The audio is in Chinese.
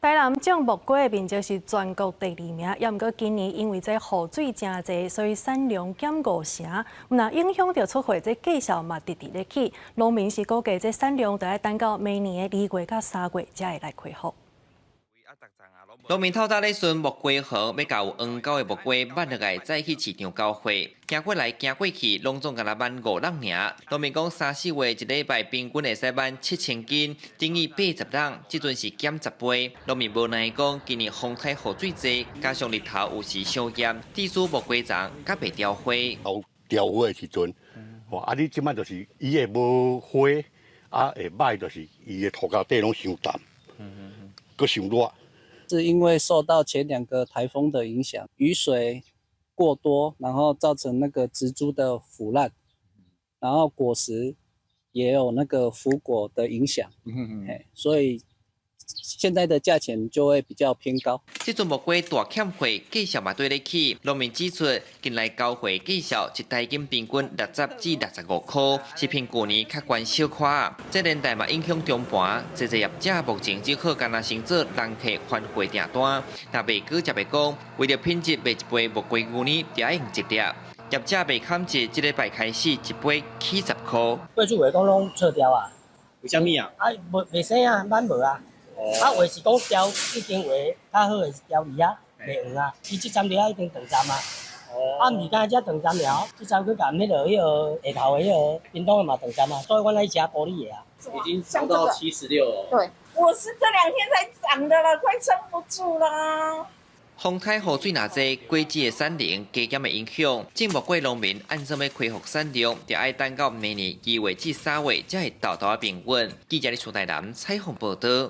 台南种木瓜的面积是全国第2名，也毋过今年因为这雨水真侪，所以产量减5成。那影响到出货这绩效嘛直直咧起，农民是估计这产量得要等到明年的2月到3月才会来恢复。农民透早咧顺木瓜河，要甲有黄高的木瓜挽落来，再去市场交货。行过来行过去，拢总甲咱挽5人尔。农民讲3、4月一礼拜平均会使挽7000斤，等于80人，即阵是减10倍。农民无奈讲，今年风台雨水多，加上日头有时伤炎，致使木瓜丛甲袂凋花。有凋花的时阵，你即摆就是伊会无花，会歹就是伊的土胶底拢伤淡，佮伤热。是因为受到前2个台风的影响，雨水过多，然后造成那个植株的腐烂，然后果实也有那个腐果的影响，所以现在的价钱就会比较偏高。这阵木瓜大欠货，绩效嘛对得起。农民指出，近来交货绩效一台斤平均60至65块，是比去年较悬小可。这年代嘛影响中盘，侪业者目前只好干那先做人客还货订单。若袂过才袂讲，为了品质卖一杯木瓜牛奶，就要用一粒。业者袂砍价，这礼拜开始一杯起10块。过去话讲拢错掉啊，为什么啊？袂生啊，挽无啊。话是讲调已经话较好的调梨啊，袂黄啊。伊即站了一定长站啊。毋是干只长站了，即站去甲迄个下头的冰冻的嘛长站啊，所以阮来吃玻璃的啊。已经涨到76了。对，我是这2天才涨的了，快撑不住啦。风台雨水若多，果子的产能加减的影响，种木瓜农民按怎要恢复产量，就要等到明年2月至3月才会豆豆平稳。记者伫厝台南采访报道。